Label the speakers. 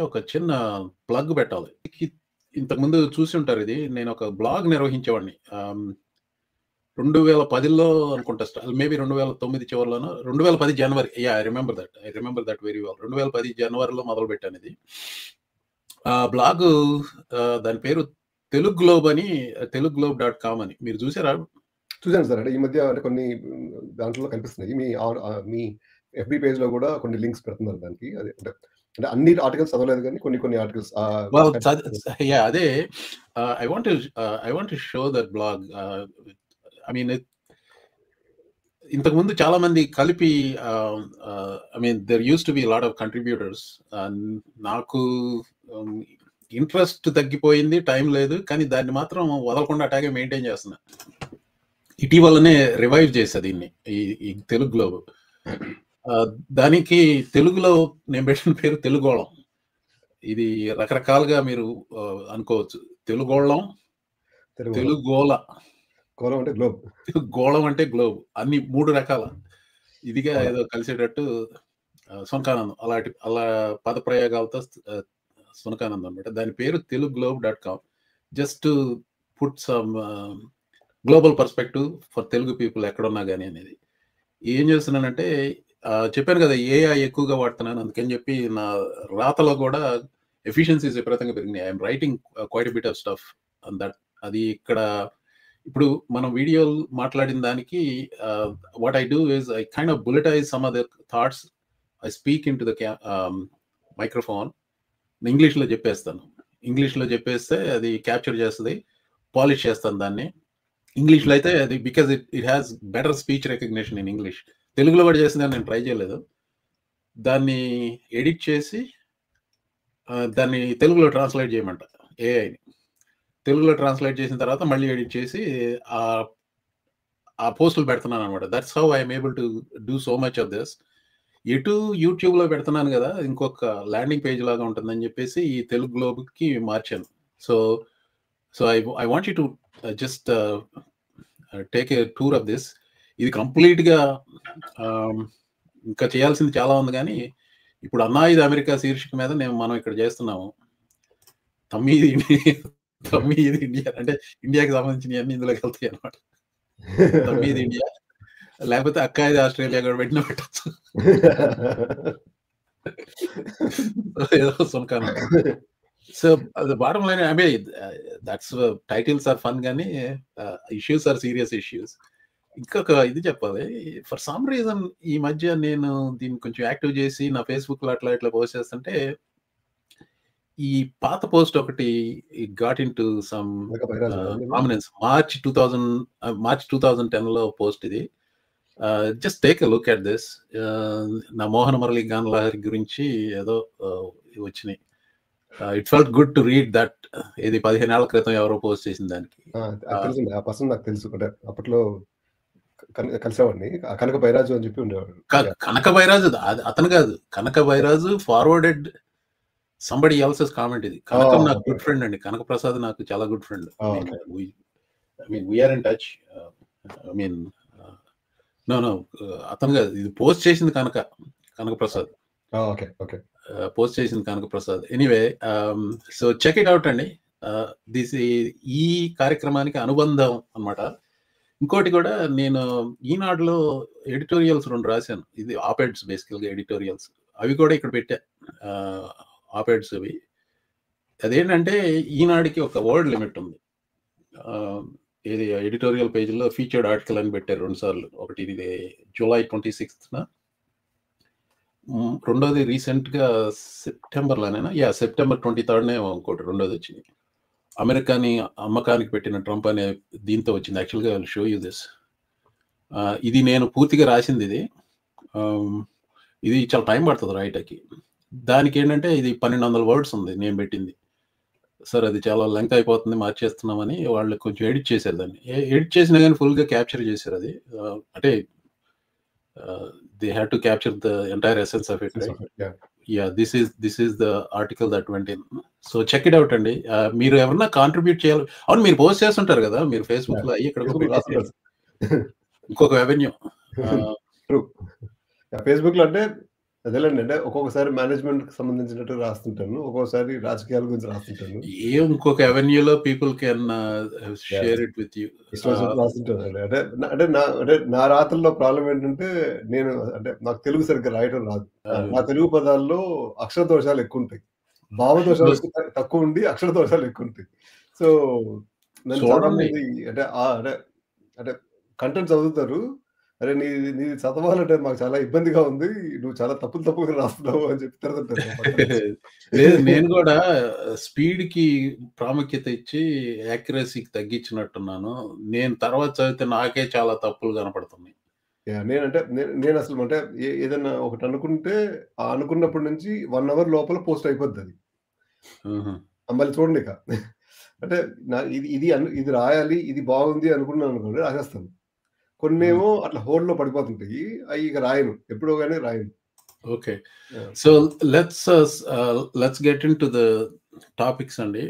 Speaker 1: ఒక చిన్న ప్లగ్ పెట్టాలి. ఇంతకుముందు చూసి ఉంటారు ఇది. నేను ఒక బ్లాగ్ నిర్వహించేవాడిని. 2010లో అనుకుంటా maybe 2009 చివరిలోనో 2010 January. I remember that very well. 2010 జనవరిలో మొదలుపెట్టాను ఇది. బ్లాగ్ దాని పేరు తెలుగు గ్లోబ్ అని, telugglobe.com అని. మీరు చూసారా?
Speaker 2: చూసాను సార్. అంటే ఈ మధ్య అంటే కొన్ని దాంట్లో కనిపిస్తున్నాయి. మీ ఎఫ్బి పేజ్ లో కూడా కొన్ని లింక్స్ పెడుతున్నారు దానికి. అదే అంటే అన్ని ఆర్టికల్స్ చదవలేదు కానీ కొన్ని ఆర్టికల్స్
Speaker 1: అదే I want to show that blog. I mean ఇంతకుముందు చాలా మంది కలిపి I mean there use to be lot of contributors. నాకు ఇంట్రెస్ట్ తగ్గిపోయింది, టైం లేదు, కానీ దాన్ని మాత్రం వదలకుండా అటాగే మెయింటైన్ చేస్తున్నా. ఇటీవలనే రివైవ్ చేసా దీన్ని, ఈ తెలుగు గ్లోబ్. దానికి తెలుగులో నేను పెట్టిన పేరు తెలుగోళం. ఇది రకరకాలుగా మీరు అనుకోవచ్చు. తెలుగోళం, తెలుగోళ, గోళం అంటే గ్లోబ్, అన్ని 3 రకాల ఇదిగా ఏదో కలిసేటట్టు సునకానందం. అలా పదప్రయోగాలతో సునకానందం అనమాట. దాని పేరు telugglobe.com. Just to put some global perspective for Telugu people ఎక్కడున్నా కానీ అనేది. ఏం చేస్తున్నానంటే చెప్పాను కదా, ఏఐ ఎక్కువగా వాడుతున్నాను. అందుకని చెప్పి నా రాతలో కూడా ఎఫిషియన్సీస్ విపరీతంగా పెరిగినాయి. I'm writing quite bit of stuff and that. అది ఇక్కడ ఇప్పుడు మనం వీడియో మాట్లాడిన దానికి what I do is I kind of bulletize some of the thoughts. I speak into the microphone. ఇంగ్లీష్లో చెప్పేస్తాను. ఇంగ్లీష్లో చెప్పేస్తే అది క్యాప్చర్ చేస్తుంది, పాలిష్ చేస్తాను దాన్ని. ఇంగ్లీష్లో అయితే అది because it has better speech recognition in English. తెలుగులో కూడా చేసిందని నేను ట్రై చేయలేదు. దాన్ని ఎడిట్ చేసి దాన్ని తెలుగులో ట్రాన్స్లేట్ చేయమంట ఏఐని. తెలుగులో ట్రాన్స్లేట్ చేసిన తర్వాత మళ్ళీ ఎడిట్ చేసి ఆ పోస్టులు పెడుతున్నాను అనమాట. That's how I'm able to do so much of this. ఎటు యూట్యూబ్లో పెడుతున్నాను కదా, ఇంకొక ల్యాండింగ్ పేజ్ లాగా ఉంటుందని చెప్పేసి ఈ తెలుగు గ్లోబ్కి మార్చాను. So I want you to just take a tour of this. ఇది కంప్లీట్గా ఇంకా చేయాల్సింది చాలా ఉంది, కానీ ఇప్పుడు అన్నా ఇది అమెరికా శీర్షిక మీద మనం ఇక్కడ చేస్తున్నాము. తమ్మీది ఇండియా అంటే ఇండియాకి సంబంధించిన అన్ని ఇందులోకి వెళ్తాయి అనమాట. తమ్మీది ఇండియా, లేకపోతే అక్క ఇది ఆస్ట్రేలియా కూడా పెట్టిన పెట్టచ్చు. ఏదో సునకాను. So the bottom line, I mean that's titles are fun, కానీ ఇష్యూస్ ఆర్ సీరియస్ ఇష్యూస్. ఇంకొక ఇది చెప్పాలి. ఫర్ సమ్ రీజన్ ఈ మధ్య నేను దీన్ని కొంచెం యాక్టివ్ చేసి నా ఫేస్బుక్లో అట్లా పోస్ట్ చేస్తుంటే ఈ పాత పోస్ట్ ఒకటి got into some prominence. March 2010లో పోస్ట్ ఇది. Just take a look at this. నా మోహన మురళీ గాన్ లహరి గురించి ఏదో వచ్చినాయి. It felt good to read that. ఇది 15 ఏళ్ల క్రితం ఎవరో పోస్ట్ చేసిన దానికి.
Speaker 2: నాకు తెలుసు, అప్పట్లో కలిసేవాడిని. కనక బైరాజు అని చెప్పి ఉండేవాడు.
Speaker 1: కనక బైరాజు అతను కాదు. Kanaka Bairaju forwarded somebody else's comment ఇది. కనకం నాకు గుడ్ ఫ్రెండ్ అండి. కనక ప్రసాద్ నాకు చాలా good friend. We're in touch. I mean no అతను కాదు, ఇది పోస్ట్ చేసింది కనక ప్రసాద్. పోస్ట్ చేసింది Kanaka Prasad. Anyway, so check it out అండి. ఈ కార్యక్రమానికి అనుబంధం అన్నమాట. ఇంకోటి కూడా, నేను ఈనాడులో ఎడిటోరియల్స్ 2 రాశాను. ఇది ఆపెడ్స్, బేసికల్గా ఎడిటోరియల్స్. అవి కూడా ఇక్కడ పెట్టా, ఆపెడ్స్ అవి. అదేంటంటే ఈనాడుకి ఒక వర్డ్ లిమిట్ ఉంది. ఇది ఎడిటోరియల్ పేజీలో ఫీచర్డ్ ఆర్టికల్ అని పెట్టారు 2 సార్లు. ఒకటి ఇది జూలై 26న, రెండోది రీసెంట్గా సెప్టెంబర్లోనేనా, సెప్టెంబర్ 23నే ఇంకోటి రెండోది వచ్చింది. అమెరికాని అమ్మకానికి పెట్టిన ట్రంప్ అనే దీంతో వచ్చింది. యాక్చువల్గా I will show you this. ఇది నేను పూర్తిగా రాసింది. ఇది చాలా టైం పడుతుంది రాయటానికి. దానికి ఏంటంటే ఇది 1200 వర్డ్స్ ఉంది నేను పెట్టింది. సార్ అది చాలా లెంగ్త్ అయిపోతుంది, మార్చేస్తున్నామని వాళ్ళు కొంచెం ఎడిట్ చేశారు. దాన్ని ఎడిట్ చేసినా కానీ ఫుల్గా క్యాప్చర్ చేశారు. అది అంటే they had to capture the entire essence of it. This is the article that went in. So check it out అండి. మీరు ఎవరన్నా కాంట్రిబ్యూట్ చేయాలి. అవును, మీరు పోస్ట్ చేస్తుంటారు కదా, మీరు ఫేస్బుక్ లో ఇక్కడ ఇంకొక రెవెన్యూ.
Speaker 2: ఫేస్బుక్ లో అంటే అదేలేండి. అంటే ఒక్కొక్కసారి మేనేజ్‌మెంట్‌కి సంబంధించినట్టు రాస్తుంటాను. ఒక్కొక్కసారి రాజకీయాల గురించి రాస్తుంటాను.
Speaker 1: ఇంకొక అవెన్యూలో people can
Speaker 2: yeah!
Speaker 1: Share it with you.
Speaker 2: ఇష్టం వచ్చినట్టు రాస్తుంటానండి. అంటే నా రాతల్లో ప్రాబ్లమ్ ఏంటంటే, నేను అంటే నాకు తెలుగు సరిగ్గా రాయటం రాదు. నా తెలుగు పదాల్లో అక్షర దోషాలు ఎక్కువుంటాయి. భావ దోషాలు తక్కువుండి, అక్షర దోషాలు ఎక్కువుంటాయి. సో, నన్ను
Speaker 1: చూడండి.
Speaker 2: చాలామంది అంటే అంటే అంటే కంటెంట్ చదువుతారు. "అరే! నీది చదవాలంటే మాకు చాలా ఇబ్బందిగా ఉంది. నువ్వు చాలా తప్పులుగా రాస్తున్నావు" అని చెప్పి తిడుతుంటారు నా పక్కన నుంచి.
Speaker 1: లేదు, నేను గూడా స్పీడ్‌కి ప్రాముఖ్యత ఇచ్చి యాక్యురసీకి తగ్గించినట్టున్నాను. నేను తర్వాత చదివితే నాకే చాలా తప్పులు కనపడుతున్నాయి.
Speaker 2: యాహ్! నేనసలు అంటే ఏదన్నా ఒకటి అనుకుంటే, ఆ అనుకున్నప్పటి నుంచి 1 అవర్ లోపల పోస్ట్ అయిపోద్దది.
Speaker 1: హుహు.
Speaker 2: మళ్ళీ చూడనిక. అంటే ఇది రాయాలి, ఇది బాగుంది అనుకున్నాననుకోండి రాసేస్తాను.
Speaker 1: హ్మ్.
Speaker 2: కొన్నేమో అట్లా హోల్డ్‌లో పడిపోతుంటాయి. అయి ఇక రాయను. ఎప్పుడో గాని రాయను.
Speaker 1: Okay.
Speaker 2: Yeah!
Speaker 1: So let's get into the topics అండి.